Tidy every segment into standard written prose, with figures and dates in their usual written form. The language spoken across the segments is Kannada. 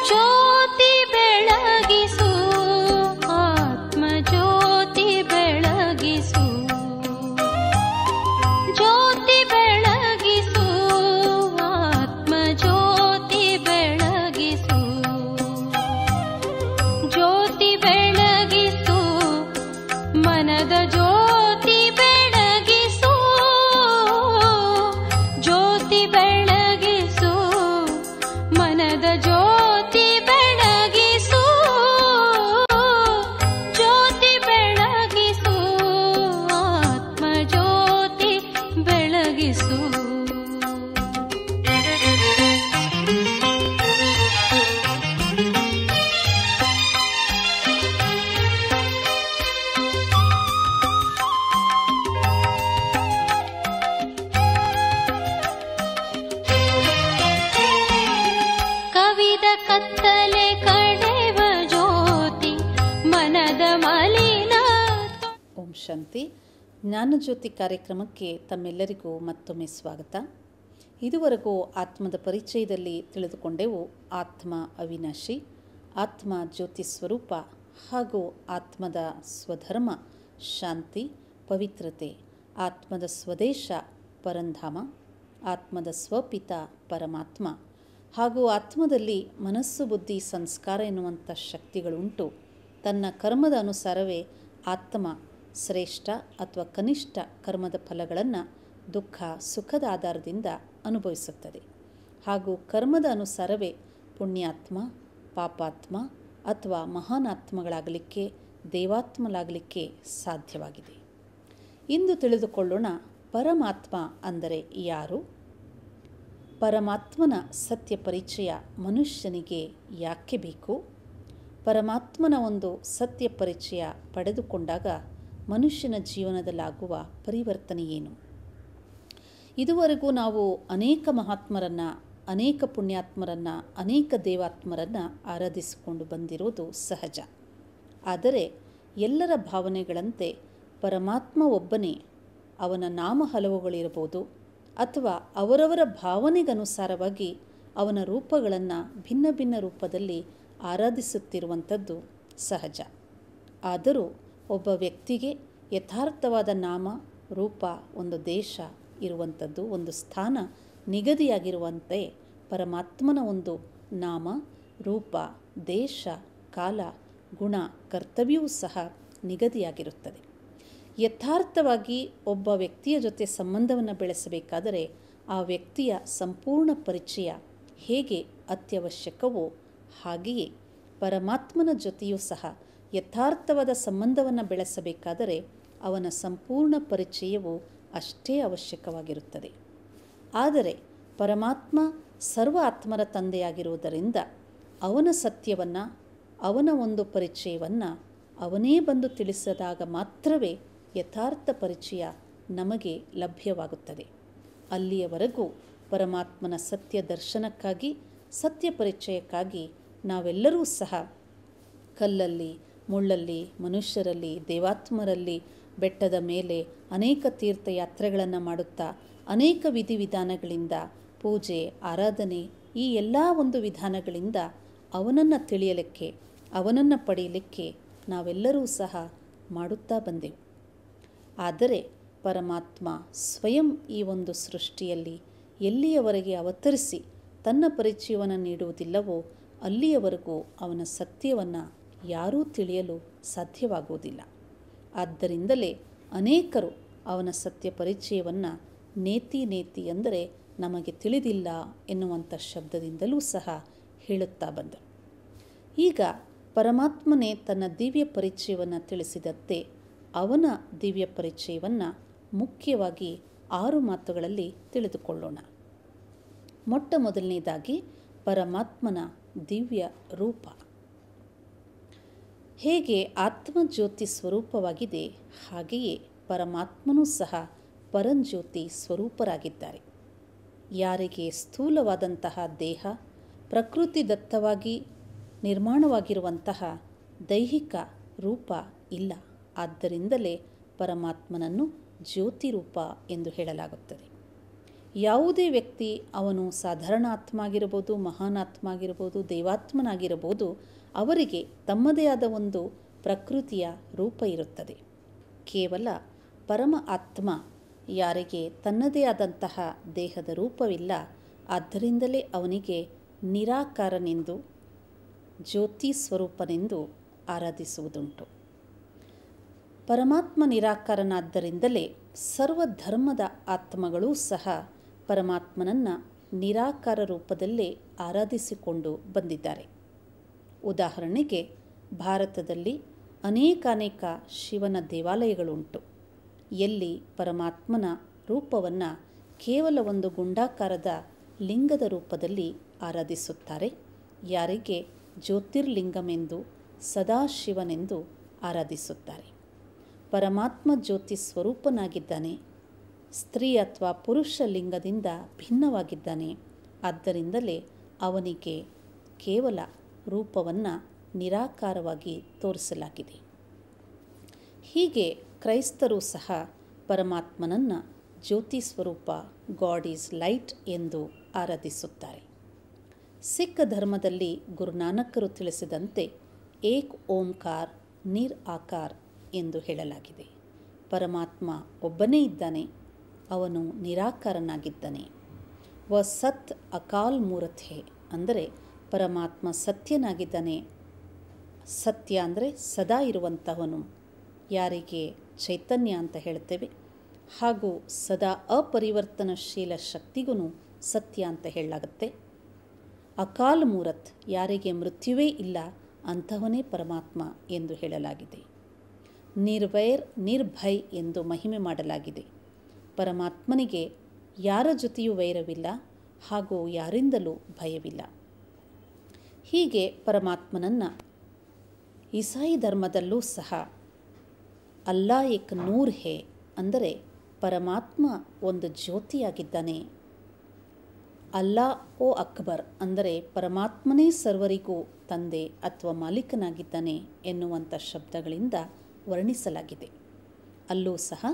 ಜ್ಯೋತಿ ಬೆಳಗಿಸು ಆತ್ಮ ಜ್ಯೋತಿ ಬೆಳಗಿಸು, ಜ್ಯೋತಿ ಬೆಳಗಿಸು ಆತ್ಮ ಜ್ಯೋತಿ ಬೆಳಗಿಸು, ಜ್ಯೋತಿ ಬೆಳಗಿಸು ಮನದ ಜ್ಯೋತಿ ಬೆಳಗಿಸು, ಜ್ಯೋತಿ ಬೆಳಗಿಸು ಮನದ ಜ್ಯೋತಿ ಬೆಳಗಿಸು, ಜ್ಯೋತಿ ಬೆಳಗಿಸು ಆತ್ಮ ಜ್ಯೋತಿ ಬೆಳಗಿಸು. ಕವಿದ ಕತ್ತಲೆ ಕಡೆವ ಜ್ಯೋತಿ ಮನದ ಮಲಿನ. ಓಂ ಶಾಂತಿ. ಜ್ಞಾನಜ್ಯೋತಿ ಕಾರ್ಯಕ್ರಮಕ್ಕೆ ತಮ್ಮೆಲ್ಲರಿಗೂ ಮತ್ತೊಮ್ಮೆ ಸ್ವಾಗತ. ಇದುವರೆಗೂ ಆತ್ಮದ ಪರಿಚಯದಲ್ಲಿ ತಿಳಿದುಕೊಂಡೆವು ಆತ್ಮ ಅವಿನಾಶಿ, ಆತ್ಮ ಜ್ಯೋತಿ ಸ್ವರೂಪ ಹಾಗೂ ಆತ್ಮದ ಸ್ವಧರ್ಮ ಶಾಂತಿ ಪವಿತ್ರತೆ, ಆತ್ಮದ ಸ್ವದೇಶ ಪರಂಧಾಮ, ಆತ್ಮದ ಸ್ವಪಿತ ಪರಮಾತ್ಮ ಹಾಗೂ ಆತ್ಮದಲ್ಲಿ ಮನಸ್ಸು ಬುದ್ಧಿ ಸಂಸ್ಕಾರ ಎನ್ನುವಂಥ ಶಕ್ತಿಗಳುಂಟು. ತನ್ನ ಕರ್ಮದ ಅನುಸಾರವೇ ಆತ್ಮ ಶ್ರೇಷ್ಠ ಅಥವಾ ಕನಿಷ್ಠ ಕರ್ಮದ ಫಲಗಳನ್ನು ದುಃಖ ಸುಖದ ಆಧಾರದಿಂದ ಅನುಭವಿಸುತ್ತದೆ. ಹಾಗೂ ಕರ್ಮದ ಅನುಸಾರವೇ ಪುಣ್ಯಾತ್ಮ, ಪಾಪಾತ್ಮ ಅಥವಾ ಮಹಾನಾತ್ಮಗಳಾಗಲಿಕ್ಕೆ, ದೇವಾತ್ಮಲಾಗಲಿಕ್ಕೆ ಸಾಧ್ಯವಾಗಿದೆ. ಇಂದು ತಿಳಿದುಕೊಳ್ಳೋಣ ಪರಮಾತ್ಮ ಅಂದರೆ ಯಾರು, ಪರಮಾತ್ಮನ ಸತ್ಯ ಪರಿಚಯ ಮನುಷ್ಯನಿಗೆ ಯಾಕೆ ಬೇಕು, ಪರಮಾತ್ಮನ ಒಂದು ಸತ್ಯ ಪರಿಚಯ ಪಡೆದುಕೊಂಡಾಗ ಮನುಷ್ಯನ ಜೀವನದಲ್ಲಾಗುವ ಪರಿವರ್ತನೆ ಏನು. ಇದುವರೆಗೂ ನಾವು ಅನೇಕ ಮಹಾತ್ಮರನ್ನು, ಅನೇಕ ಪುಣ್ಯಾತ್ಮರನ್ನು, ಅನೇಕ ದೇವಾತ್ಮರನ್ನು ಆರಾಧಿಸಿಕೊಂಡು ಬಂದಿರುವುದು ಸಹಜ. ಆದರೆ ಎಲ್ಲರ ಭಾವನೆಗಳಂತೆ ಪರಮಾತ್ಮ ಒಬ್ಬನೇ, ಅವನ ನಾಮ ಹಲವುಗಳಿರಬಹುದು ಅಥವಾ ಅವರವರ ಭಾವನೆಗನುಸಾರವಾಗಿ ಅವನ ರೂಪಗಳನ್ನು ಭಿನ್ನ ಭಿನ್ನ ರೂಪದಲ್ಲಿ ಆರಾಧಿಸುತ್ತಿರುವಂಥದ್ದು ಸಹಜ. ಆದರೂ ಒಬ್ಬ ವ್ಯಕ್ತಿಗೆ ಯಥಾರ್ಥವಾದ ನಾಮ, ರೂಪ, ಒಂದು ದೇಶ ಇರುವಂಥದ್ದು, ಒಂದು ಸ್ಥಾನ ನಿಗದಿಯಾಗಿರುವಂತೆ ಪರಮಾತ್ಮನ ಒಂದು ನಾಮ, ರೂಪ, ದೇಶ, ಕಾಲ, ಗುಣ, ಕರ್ತವ್ಯವೂ ಸಹ ನಿಗದಿಯಾಗಿರುತ್ತದೆ. ಯಥಾರ್ಥವಾಗಿ ಒಬ್ಬ ವ್ಯಕ್ತಿಯ ಜೊತೆ ಸಂಬಂಧವನ್ನು ಬೆಳೆಸಬೇಕಾದರೆ ಆ ವ್ಯಕ್ತಿಯ ಸಂಪೂರ್ಣ ಪರಿಚಯ ಹೇಗೆ ಅತ್ಯವಶ್ಯಕವೋ ಹಾಗೆಯೇ ಪರಮಾತ್ಮನ ಜೊತೆಯೂ ಸಹ ಯಥಾರ್ಥವಾದ ಸಂಬಂಧವನ್ನು ಬೆಳೆಸಬೇಕಾದರೆ ಅವನ ಸಂಪೂರ್ಣ ಪರಿಚಯವು ಅಷ್ಟೇ ಅವಶ್ಯಕವಾಗಿರುತ್ತದೆ. ಆದರೆ ಪರಮಾತ್ಮ ಸರ್ವ ಆತ್ಮರ ತಂದೆಯಾಗಿರುವುದರಿಂದ ಅವನ ಸತ್ಯವನ್ನು, ಅವನ ಒಂದು ಪರಿಚಯವನ್ನು ಅವನೇ ಬಂದು ತಿಳಿಸಿದಾಗ ಮಾತ್ರವೇ ಯಥಾರ್ಥ ಪರಿಚಯ ನಮಗೆ ಲಭ್ಯವಾಗುತ್ತದೆ. ಅಲ್ಲಿಯವರೆಗೂ ಪರಮಾತ್ಮನ ಸತ್ಯ ದರ್ಶನಕ್ಕಾಗಿ, ಸತ್ಯ ಪರಿಚಯಕ್ಕಾಗಿ ನಾವೆಲ್ಲರೂ ಸಹ ಕಲ್ಲಲ್ಲಿ, ಮುಳ್ಳಲ್ಲಿ, ಮನುಷ್ಯರಲ್ಲಿ, ದೇವಾತ್ಮರಲ್ಲಿ, ಬೆಟ್ಟದ ಮೇಲೆ ಅನೇಕ ತೀರ್ಥಯಾತ್ರೆಗಳನ್ನು ಮಾಡುತ್ತಾ ಅನೇಕ ವಿಧಿವಿಧಾನಗಳಿಂದ ಪೂಜೆ, ಆರಾಧನೆ, ಈ ಎಲ್ಲ ಒಂದು ವಿಧಾನಗಳಿಂದ ಅವನನ್ನು ತಿಳಿಯಲಿಕ್ಕೆ, ಅವನನ್ನು ಪಡೆಯಲಿಕ್ಕೆ ನಾವೆಲ್ಲರೂ ಸಹ ಮಾಡುತ್ತಾ ಬಂದೆವು. ಆದರೆ ಪರಮಾತ್ಮ ಸ್ವಯಂ ಈ ಒಂದು ಸೃಷ್ಟಿಯಲ್ಲಿ ಎಲ್ಲಿಯವರೆಗೆ ಅವತರಿಸಿ ತನ್ನ ಪರಿಚಯವನ್ನು ನೀಡುವುದಿಲ್ಲವೋ ಅಲ್ಲಿಯವರೆಗೂ ಅವನ ಸತ್ಯವನ್ನು ಯಾರೂ ತಿಳಿಯಲು ಸಾಧ್ಯವಾಗುವುದಿಲ್ಲ. ಆದ್ದರಿಂದಲೇ ಅನೇಕರು ಅವನ ಸತ್ಯ ಪರಿಚಯವನ್ನು ನೇತಿ ನೇತಿ ಅಂದರೆ ನಮಗೆ ತಿಳಿದಿಲ್ಲ ಎನ್ನುವಂಥ ಶಬ್ದದಿಂದಲೂ ಸಹ ಹೇಳುತ್ತಾ ಬಂದರು. ಈಗ ಪರಮಾತ್ಮನೇ ತನ್ನ ದಿವ್ಯ ಪರಿಚಯವನ್ನು ತಿಳಿಸಿದಂತೆ ಅವನ ದಿವ್ಯ ಪರಿಚಯವನ್ನು ಮುಖ್ಯವಾಗಿ 6 ಮಾತುಗಳಲ್ಲಿ ತಿಳಿದುಕೊಳ್ಳೋಣ. ಮೊಟ್ಟ ಮೊದಲನೇದಾಗಿ ಪರಮಾತ್ಮನ ದಿವ್ಯ ರೂಪ. ಹೇಗೆ ಆತ್ಮಜ್ಯೋತಿ ಸ್ವರೂಪವಾಗಿದೆ ಹಾಗೆಯೇ ಪರಮಾತ್ಮನೂ ಸಹ ಪರಂಜ್ಯೋತಿ ಸ್ವರೂಪರಾಗಿದ್ದಾರೆ. ಯಾರಿಗೆ ಸ್ಥೂಲವಾದಂತಹ ದೇಹ, ಪ್ರಕೃತಿದತ್ತವಾಗಿ ನಿರ್ಮಾಣವಾಗಿರುವಂತಹ ದೈಹಿಕ ರೂಪ ಇಲ್ಲ. ಆದ್ದರಿಂದಲೇ ಪರಮಾತ್ಮನನ್ನು ಜ್ಯೋತಿ ರೂಪ ಎಂದು ಹೇಳಲಾಗುತ್ತದೆ. ಯಾವುದೇ ವ್ಯಕ್ತಿ ಅವನು ಸಾಧಾರಣ ಆತ್ಮ ಆಗಿರ್ಬೋದು, ಮಹಾನ್ ಆತ್ಮ ಆಗಿರ್ಬೋದು, ದೇವಾತ್ಮನಾಗಿರ್ಬೋದು, ಅವರಿಗೆ ತಮ್ಮದೇ ಆದ ಒಂದು ಪ್ರಕೃತಿಯ ರೂಪ ಇರುತ್ತದೆ. ಕೇವಲ ಪರಮ ಆತ್ಮ ಯಾರಿಗೆ ತನ್ನದೇ ಆದಂತಹ ದೇಹದ ರೂಪವಿಲ್ಲ, ಆದ್ದರಿಂದಲೇ ಅವನಿಗೆ ನಿರಾಕಾರನೆಂದು, ಜ್ಯೋತಿ ಸ್ವರೂಪನೆಂದು ಆರಾಧಿಸುವುದುಂಟು. ಪರಮಾತ್ಮ ನಿರಾಕಾರನಾದ್ದರಿಂದಲೇ ಸರ್ವಧರ್ಮದ ಆತ್ಮಗಳೂ ಸಹ ಪರಮಾತ್ಮನನ್ನು ನಿರಾಕಾರ ರೂಪದಲ್ಲೇ ಆರಾಧಿಸಿಕೊಂಡು ಬಂದಿದ್ದಾರೆ. ಉದಾಹರಣೆಗೆ ಭಾರತದಲ್ಲಿ ಅನೇಕಾನೇಕ ಶಿವನ ದೇವಾಲಯಗಳುಂಟು, ಎಲ್ಲಿ ಪರಮಾತ್ಮನ ರೂಪವನ್ನು ಕೇವಲ ಒಂದು ಗುಂಡಾಕಾರದ ಲಿಂಗದ ರೂಪದಲ್ಲಿ ಆರಾಧಿಸುತ್ತಾರೆ. ಯಾರಿಗೆ ಜ್ಯೋತಿರ್ಲಿಂಗಮೆಂದು, ಸದಾಶಿವನೆಂದು ಆರಾಧಿಸುತ್ತಾರೆ. ಪರಮಾತ್ಮ ಜ್ಯೋತಿ ಸ್ವರೂಪನಾಗಿದ್ದಾನೆ, ಸ್ತ್ರೀ ಅಥವಾ ಪುರುಷ ಲಿಂಗದಿಂದ ಭಿನ್ನವಾಗಿದ್ದಾನೆ. ಆದ್ದರಿಂದಲೇ ಅವನಿಗೆ ಕೇವಲ ರೂಪವನ್ನು ನಿರಾಕಾರವಾಗಿ ತೋರಿಸಲಾಗಿದೆ. ಹೀಗೆ ಕ್ರೈಸ್ತರು ಸಹ ಪರಮಾತ್ಮನನ್ನು ಜ್ಯೋತಿ ಸ್ವರೂಪ, ಗಾಡ್ ಈಸ್ ಲೈಟ್ ಎಂದು ಆರಾಧಿಸುತ್ತಾರೆ. ಸಿಖ್ ಧರ್ಮದಲ್ಲಿ ಗುರುನಾನಕರು ತಿಳಿಸಿದಂತೆ ಏಕ್ ಓಂಕಾರ ನಿರ್ ಆಕಾರ ಎಂದು ಹೇಳಲಾಗಿದೆ. ಪರಮಾತ್ಮ ಒಬ್ಬನೇ ಇದ್ದಾನೆ, ಅವನು ನಿರಾಕಾರನಾಗಿದ್ದಾನೆ. ವ ಸತ್ ಅಕಾಲ್ ಮೂರಥೆ ಅಂದರೆ ಪರಮಾತ್ಮ ಸತ್ಯನಾಗಿದ್ದಾನೆ. ಸತ್ಯ ಅಂದರೆ ಸದಾ ಇರುವಂತಹವನು, ಯಾರಿಗೆ ಚೈತನ್ಯ ಅಂತ ಹೇಳ್ತೇವೆ. ಹಾಗೂ ಸದಾ ಅಪರಿವರ್ತನಶೀಲ ಶಕ್ತಿಗೂ ಸತ್ಯ ಅಂತ ಹೇಳಲಾಗುತ್ತೆ. ಅಕಾಲ್ ಮೂರತ್ ಯಾರಿಗೆ ಮೃತ್ಯುವೇ ಇಲ್ಲ ಅಂಥವನೇ ಪರಮಾತ್ಮ ಎಂದು ಹೇಳಲಾಗಿದೆ. ನಿರ್ವೈರ್ ನಿರ್ಭಯ್ ಎಂದು ಮಹಿಮೆ ಮಾಡಲಾಗಿದೆ. ಪರಮಾತ್ಮನಿಗೆ ಯಾರ ಜೊತೆಯೂ ವೈರವಿಲ್ಲ ಹಾಗೂ ಯಾರಿಂದಲೂ ಭಯವಿಲ್ಲ. ಹೀಗೆ ಪರಮಾತ್ಮನನ್ನು ಇಸಾಯಿ ಧರ್ಮದಲ್ಲೂ ಸಹ ಅಲ್ಲಾ ಏಕ್ ನೂರ್ ಹೇ ಅಂದರೆ ಪರಮಾತ್ಮ ಒಂದು ಜ್ಯೋತಿಯಾಗಿದ್ದಾನೆ. ಅಲ್ಲಾ ಓ ಅಕ್ಬರ್ ಅಂದರೆ ಪರಮಾತ್ಮನೇ ಸರ್ವರಿಗೂ ತಂದೆ ಅಥವಾ ಮಾಲೀಕನಾಗಿದ್ದಾನೆ ಎನ್ನುವಂಥ ಶಬ್ದಗಳಿಂದ ವರ್ಣಿಸಲಾಗಿದೆ. ಅಲ್ಲೂ ಸಹ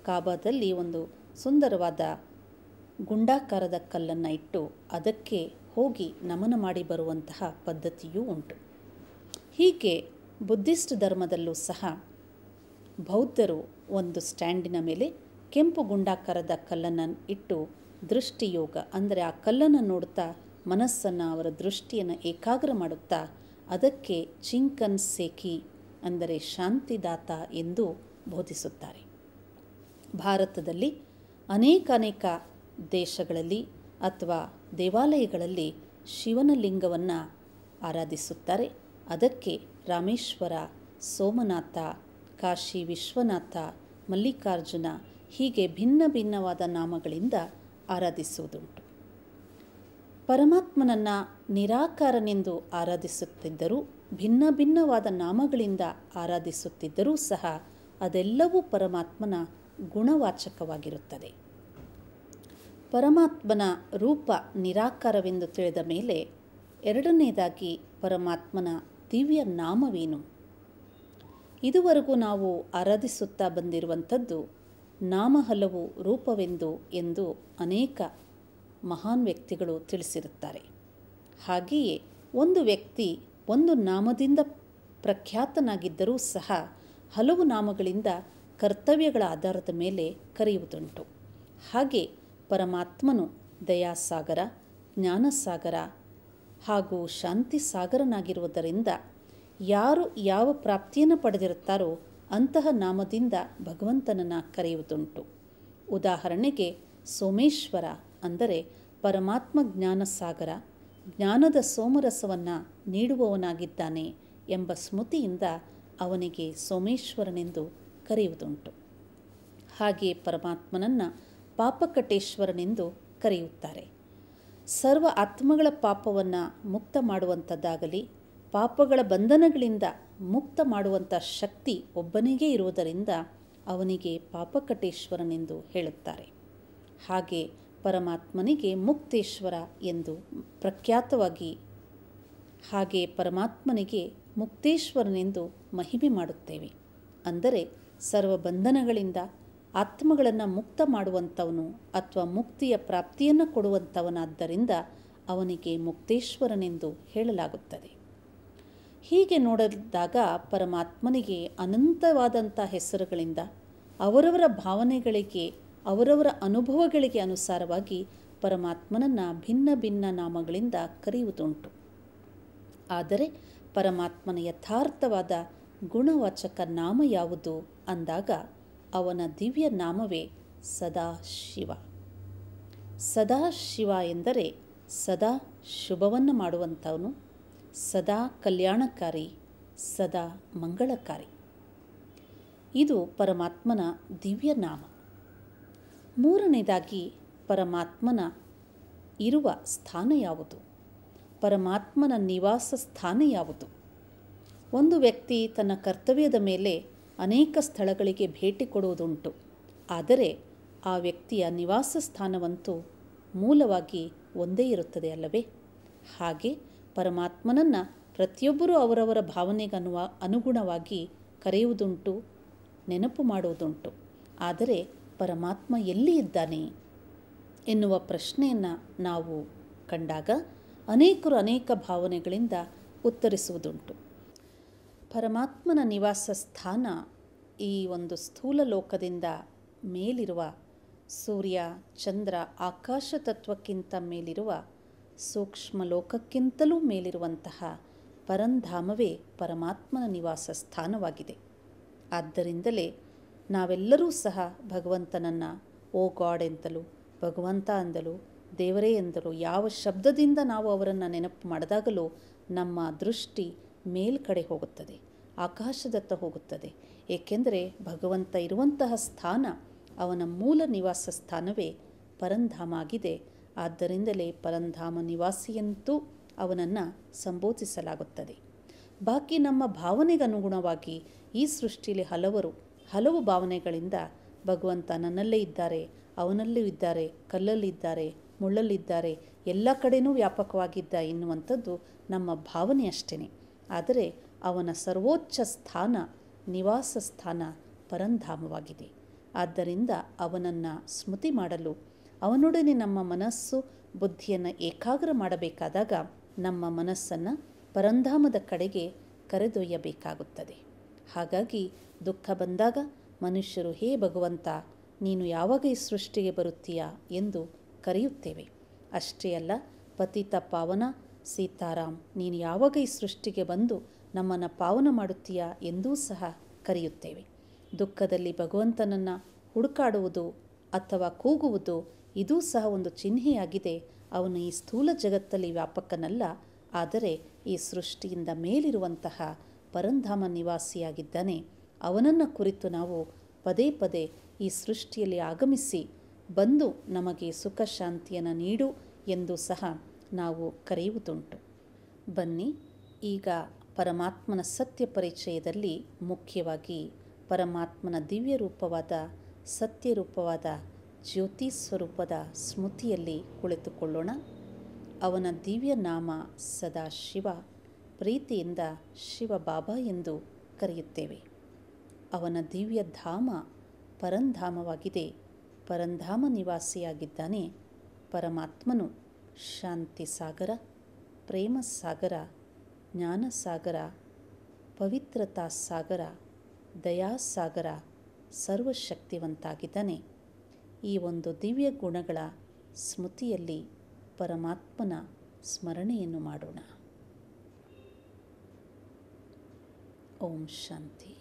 ಕಾಬಾದಲ್ಲಿ ಒಂದು ಸುಂದರವಾದ ಗುಂಡಾಕಾರದ ಕಲ್ಲನ್ನು ಇಟ್ಟು ಅದಕ್ಕೆ ಹೋಗಿ ನಮನ ಮಾಡಿ ಬರುವಂತಹ ಪದ್ಧತಿಯೂ ಉಂಟು. ಹೀಗೆ ಬುದ್ಧಿಸ್ಟ್ ಧರ್ಮದಲ್ಲೂ ಸಹ ಬೌದ್ಧರು ಒಂದು ಸ್ಟ್ಯಾಂಡಿನ ಮೇಲೆ ಕೆಂಪು ಗುಂಡಾಕಾರದ ಕಲ್ಲನ್ನು ಇಟ್ಟು ದೃಷ್ಟಿಯೋಗ ಅಂದರೆ ಆ ಕಲ್ಲನ್ನು ನೋಡುತ್ತಾ ಮನಸ್ಸನ್ನು, ಅವರ ದೃಷ್ಟಿಯನ್ನು ಏಕಾಗ್ರ ಮಾಡುತ್ತಾ ಅದಕ್ಕೆ ಚಿಂಕನ್ ಸೇಕಿ ಅಂದರೆ ಶಾಂತಿದಾತ ಎಂದು ಬೋಧಿಸುತ್ತಾರೆ. ಭಾರತದಲ್ಲಿ ಅನೇಕಾನೇಕ ದೇಶಗಳಲ್ಲಿ ಅಥವಾ ದೇವಾಲಯಗಳಲ್ಲಿ ಶಿವನ ಲಿಂಗವನ್ನು ಆರಾಧಿಸುತ್ತಾರೆ. ಅದಕ್ಕೆ ರಾಮೇಶ್ವರ, ಸೋಮನಾಥ, ಕಾಶಿ ವಿಶ್ವನಾಥ, ಮಲ್ಲಿಕಾರ್ಜುನ ಹೀಗೆ ಭಿನ್ನ ಭಿನ್ನವಾದ ನಾಮಗಳಿಂದ ಆರಾಧಿಸುವುದುಂಟು. ಪರಮಾತ್ಮನನ್ನು ನಿರಾಕಾರನೆಂದು ಆರಾಧಿಸುತ್ತಿದ್ದರೂ, ಭಿನ್ನ ಭಿನ್ನವಾದ ನಾಮಗಳಿಂದ ಆರಾಧಿಸುತ್ತಿದ್ದರೂ ಸಹ ಅದೆಲ್ಲವೂ ಪರಮಾತ್ಮನ ಗುಣವಾಚಕವಾಗಿರುತ್ತದೆ. ಪರಮಾತ್ಮನ ರೂಪ ನಿರಾಕಾರವೆಂದು ತಿಳಿದ ಮೇಲೆ ಎರಡನೇದಾಗಿ ಪರಮಾತ್ಮನ ದಿವ್ಯ ನಾಮವೇನು? ಇದುವರೆಗೂ ನಾವು ಆರಾಧಿಸುತ್ತಾ ಬಂದಿರುವಂಥದ್ದು ನಾಮ ಹಲವು ರೂಪವೆಂದು ಎಂದು ಅನೇಕ ಮಹಾನ್ ವ್ಯಕ್ತಿಗಳು ತಿಳಿಸಿರುತ್ತಾರೆ. ಹಾಗೆಯೇ ಒಂದು ವ್ಯಕ್ತಿ ಒಂದು ನಾಮದಿಂದ ಪ್ರಖ್ಯಾತನಾಗಿದ್ದರೂ ಸಹ ಹಲವು ನಾಮಗಳಿಂದ ಕರ್ತವ್ಯಗಳ ಆಧಾರದ ಮೇಲೆ ಕರೆಯುವುದುಂಟು. ಹಾಗೆ ಪರಮಾತ್ಮನು ದಯಾಸಾಗರ, ಜ್ಞಾನಸಾಗರ ಹಾಗೂ ಶಾಂತಿ ಸಾಗರನಾಗಿರುವುದರಿಂದ ಯಾರು ಯಾವ ಪ್ರಾಪ್ತಿಯನ್ನು ಪಡೆದಿರುತ್ತಾರೋ ಅಂತಹ ನಾಮದಿಂದ ಭಗವಂತನನ್ನು ಕರೆಯುವುದುಂಟು. ಉದಾಹರಣೆಗೆ ಸೋಮೇಶ್ವರ ಅಂದರೆ ಪರಮಾತ್ಮ ಜ್ಞಾನಸಾಗರ, ಜ್ಞಾನದ ಸೋಮರಸವನ್ನು ನೀಡುವವನಾಗಿದ್ದಾನೆ ಎಂಬ ಸ್ಮೃತಿಯಿಂದ ಅವನಿಗೆ ಸೋಮೇಶ್ವರನೆಂದು ಕರೆಯುವುದುಂಟು. ಹಾಗೆ ಪರಮಾತ್ಮನನ್ನು ಪಾಪಕಟೇಶ್ವರನೆಂದು ಕರೆಯುತ್ತಾರೆ. ಸರ್ವ ಆತ್ಮಗಳ ಪಾಪವನ್ನು ಮುಕ್ತ ಮಾಡುವಂಥದ್ದಾಗಲಿ, ಪಾಪಗಳ ಬಂಧನಗಳಿಂದ ಮುಕ್ತ ಮಾಡುವಂಥ ಶಕ್ತಿ ಒಬ್ಬನಿಗೇ ಇರುವುದರಿಂದ ಅವನಿಗೆ ಪಾಪಕಟೇಶ್ವರನೆಂದು ಹೇಳುತ್ತಾರೆ. ಹಾಗೆ ಪರಮಾತ್ಮನಿಗೆ ಮುಕ್ತೇಶ್ವರ ಎಂದು ಪ್ರಖ್ಯಾತವಾಗಿ, ಹಾಗೆ ಪರಮಾತ್ಮನಿಗೆ ಮುಕ್ತೇಶ್ವರನೆಂದು ಮಹಿಮೆ ಮಾಡುತ್ತೇವೆ. ಅಂದರೆ ಸರ್ವ ಬಂಧನಗಳಿಂದ ಆತ್ಮಗಳನ್ನು ಮುಕ್ತ ಮಾಡುವಂಥವನು ಅಥವಾ ಮುಕ್ತಿಯ ಪ್ರಾಪ್ತಿಯನ್ನು ಕೊಡುವಂಥವನಾದ್ದರಿಂದ ಅವನಿಗೆ ಮುಕ್ತೇಶ್ವರನೆಂದು ಹೇಳಲಾಗುತ್ತದೆ. ಹೀಗೆ ನೋಡಿದಾಗ ಪರಮಾತ್ಮನಿಗೆ ಅನಂತವಾದಂಥ ಹೆಸರುಗಳಿಂದ ಅವರವರ ಭಾವನೆಗಳಿಗೆ, ಅವರವರ ಅನುಭವಗಳಿಗೆ ಅನುಸಾರವಾಗಿ ಪರಮಾತ್ಮನನ್ನು ಭಿನ್ನ ಭಿನ್ನ ನಾಮಗಳಿಂದ ಕರೆಯುವುದುಂಟು. ಆದರೆ ಪರಮಾತ್ಮನ ಯಥಾರ್ಥವಾದ ಗುಣವಾಚಕ ನಾಮ ಯಾವುದು ಅಂದಾಗ ಅವನ ದಿವ್ಯ ನಾಮವೇ ಸದಾಶಿವ. ಸದಾಶಿವ ಎಂದರೆ ಸದಾ ಶುಭವನ್ನು ಮಾಡುವಂಥವನು, ಸದಾ ಕಲ್ಯಾಣಕಾರಿ, ಸದಾ ಮಂಗಳಕಾರಿ. ಇದು ಪರಮಾತ್ಮನ ದಿವ್ಯ ನಾಮ. ಮೂರನೇದಾಗಿ ಪರಮಾತ್ಮನ ಇರುವ ಸ್ಥಾನ ಯಾವುದು, ಪರಮಾತ್ಮನ ನಿವಾಸ ಸ್ಥಾನ ಯಾವುದು. ಒಂದು ವ್ಯಕ್ತಿ ತನ್ನ ಕರ್ತವ್ಯದ ಮೇಲೆ ಅನೇಕ ಸ್ಥಳಗಳಿಗೆ ಭೇಟಿ ಕೊಡುವುದುಂಟು. ಆದರೆ ಆ ವ್ಯಕ್ತಿಯ ನಿವಾಸ ಸ್ಥಾನವಂತೂ ಮೂಲವಾಗಿ ಒಂದೇ ಇರುತ್ತದೆ ಅಲ್ಲವೇ? ಹಾಗೆ ಪರಮಾತ್ಮನನ್ನು ಪ್ರತಿಯೊಬ್ಬರೂ ಅವರವರ ಭಾವನೆಗೆ ಅನುಗುಣವಾಗಿ ಕರೆಯುವುದುಂಟು, ನೆನಪು ಮಾಡುವುದುಂಟು. ಆದರೆ ಪರಮಾತ್ಮ ಎಲ್ಲಿ ಇದ್ದಾನೆ ಎನ್ನುವ ಪ್ರಶ್ನೆಯನ್ನು ನಾವು ಕಂಡಾಗ ಅನೇಕರು ಅನೇಕ ಭಾವನೆಗಳಿಂದ ಉತ್ತರಿಸುವುದುಂಟು. ಪರಮಾತ್ಮನ ನಿವಾಸ ಸ್ಥಾನ ಈ ಒಂದು ಸ್ಥೂಲ ಲೋಕದಿಂದ ಮೇಲಿರುವ ಸೂರ್ಯ, ಚಂದ್ರ, ಆಕಾಶ ತತ್ವಕ್ಕಿಂತ ಮೇಲಿರುವ ಸೂಕ್ಷ್ಮ ಲೋಕಕ್ಕಿಂತಲೂ ಮೇಲಿರುವಂತಹ ಪರಂಧಾಮವೇ ಪರಮಾತ್ಮನ ನಿವಾಸ ಸ್ಥಾನವಾಗಿದೆ. ಆದ್ದರಿಂದಲೇ ನಾವೆಲ್ಲರೂ ಸಹ ಭಗವಂತನನ್ನು ಓ ಗಾಡ್ ಎಂತಲೂ, ಭಗವಂತ ಅಂದಲೂ, ದೇವರೇ ಎಂದಲೂ ಯಾವ ಶಬ್ದದಿಂದ ನಾವು ಅವರನ್ನು ನೆನಪು ಮಾಡಿದಾಗಲೂ ನಮ್ಮ ದೃಷ್ಟಿ ಮೇಲ್ಕಡೆ ಹೋಗುತ್ತದೆ, ಆಕಾಶದತ್ತ ಹೋಗುತ್ತದೆ. ಏಕೆಂದರೆ ಭಗವಂತ ಇರುವಂತಹ ಸ್ಥಾನ, ಅವನ ಮೂಲ ನಿವಾಸ ಸ್ಥಾನವೇ ಪರಂಧಾಮ ಆಗಿದೆ. ಆದ್ದರಿಂದಲೇ ಪರಂಧಾಮ ನಿವಾಸಿಯಂತೂ ಅವನನ್ನು ಸಂಬೋಧಿಸಲಾಗುತ್ತದೆ. ಬಾಕಿ ನಮ್ಮ ಭಾವನೆಗನುಗುಣವಾಗಿ ಈ ಸೃಷ್ಟಿಯಲ್ಲಿ ಹಲವು ಭಾವನೆಗಳಿಂದ ಭಗವಂತ ನನ್ನಲ್ಲೇ ಇದ್ದಾರೆ, ಅವನಲ್ಲೂ ಇದ್ದಾರೆ, ಕಲ್ಲಲ್ಲಿದ್ದಾರೆ, ಮುಳ್ಳಲ್ಲಿದ್ದಾರೆ, ಎಲ್ಲ ಕಡೆಯೂ ವ್ಯಾಪಕವಾಗಿದ್ದ ಎನ್ನುವಂಥದ್ದು ನಮ್ಮ ಭಾವನೆ ಅಷ್ಟೇ. ಆದರೆ ಅವನ ಸರ್ವೋಚ್ಚ ಸ್ಥಾನ, ನಿವಾಸ ಸ್ಥಾನ ಪರಂಧಾಮವಾಗಿದೆ. ಆದ್ದರಿಂದ ಅವನನ್ನು ಸ್ಮೃತಿ ಮಾಡಲು, ಅವನೊಡನೆ ನಮ್ಮ ಮನಸ್ಸು ಬುದ್ಧಿಯನ್ನು ಏಕಾಗ್ರ ಮಾಡಬೇಕಾದಾಗ ನಮ್ಮ ಮನಸ್ಸನ್ನು ಪರಂಧಾಮದ ಕಡೆಗೆ ಕರೆದೊಯ್ಯಬೇಕಾಗುತ್ತದೆ. ಹಾಗಾಗಿ ದುಃಖ ಬಂದಾಗ ಮನುಷ್ಯರು ಹೇ ಭಗವಂತ, ನೀನು ಯಾವಾಗ ಈ ಸೃಷ್ಟಿಗೆ ಬರುತ್ತೀಯಾ ಎಂದು ಕರೆಯುತ್ತೇವೆ. ಅಷ್ಟೇ ಅಲ್ಲ, ಪತಿತ ಪಾವನ ಸೀತಾರಾಮ್, ನೀನು ಯಾವಾಗ ಈ ಸೃಷ್ಟಿಗೆ ಬಂದು ನಮ್ಮನ್ನು ಪಾವನ ಮಾಡುತ್ತೀಯಾ ಎಂದೂ ಸಹ ಕರೆಯುತ್ತೇವೆ. ದುಃಖದಲ್ಲಿ ಭಗವಂತನನ್ನು ಹುಡುಕಾಡುವುದು ಅಥವಾ ಕೂಗುವುದು ಇದೂ ಸಹ ಒಂದು ಚಿಹ್ನೆಯಾಗಿದೆ. ಅವನು ಈ ಸ್ಥೂಲ ಜಗತ್ತಲ್ಲಿ ವ್ಯಾಪಕನಲ್ಲ, ಆದರೆ ಈ ಸೃಷ್ಟಿಯಿಂದ ಮೇಲಿರುವಂತಹ ಪರಂಧಾಮ ನಿವಾಸಿಯಾಗಿದ್ದಾನೆ. ಅವನನ್ನು ಕುರಿತು ನಾವು ಪದೇ ಪದೇ ಈ ಸೃಷ್ಟಿಯಲ್ಲಿ ಆಗಮಿಸಿ ಬಂದು ನಮಗೆ ಸುಖ ಶಾಂತಿಯನ್ನು ನೀಡು ಎಂದು ಸಹ ನಾವು ಕರೆಯುವುದುಂಟು. ಬನ್ನಿ, ಈಗ ಪರಮಾತ್ಮನ ಸತ್ಯ ಪರಿಚಯದಲ್ಲಿ ಮುಖ್ಯವಾಗಿ ಪರಮಾತ್ಮನ ದಿವ್ಯ ರೂಪವಾದ, ಸತ್ಯರೂಪವಾದ, ಜ್ಯೋತಿ ಸ್ವರೂಪದ ಸ್ಮೃತಿಯಲ್ಲಿ ಕುಳಿತುಕೊಳ್ಳೋಣ. ಅವನ ದಿವ್ಯ ನಾಮ ಸದಾಶಿವ, ಪ್ರೀತಿಯಿಂದ ಶಿವಬಾಬಾ ಎಂದು ಕರೆಯುತ್ತೇವೆ. ಅವನ ದಿವ್ಯ ಧಾಮ ಪರಂಧಾಮವಾಗಿದೆ. ಪರಂಧಾಮ ನಿವಾಸಿಯಾಗಿದ್ದಾನೆ ಪರಮಾತ್ಮನು. ಶಾಂತಿ ಸಾಗರ, ಪ್ರೇಮ ಸಾಗರ, ಜ್ಞಾನ ಸಾಗರ, ಪವಿತ್ರತಾ ಸಾಗರ, ದಯಾಸಾಗರ, ಸರ್ವಶಕ್ತಿವಂತಾಗಿದ್ದಾನೆ. ಈ ಒಂದು ದಿವ್ಯ ಗುಣಗಳ ಸ್ಮೃತಿಯಲ್ಲಿ ಪರಮಾತ್ಮನ ಸ್ಮರಣೆಯನ್ನು ಮಾಡೋಣ. ಓಂ ಶಾಂತಿ.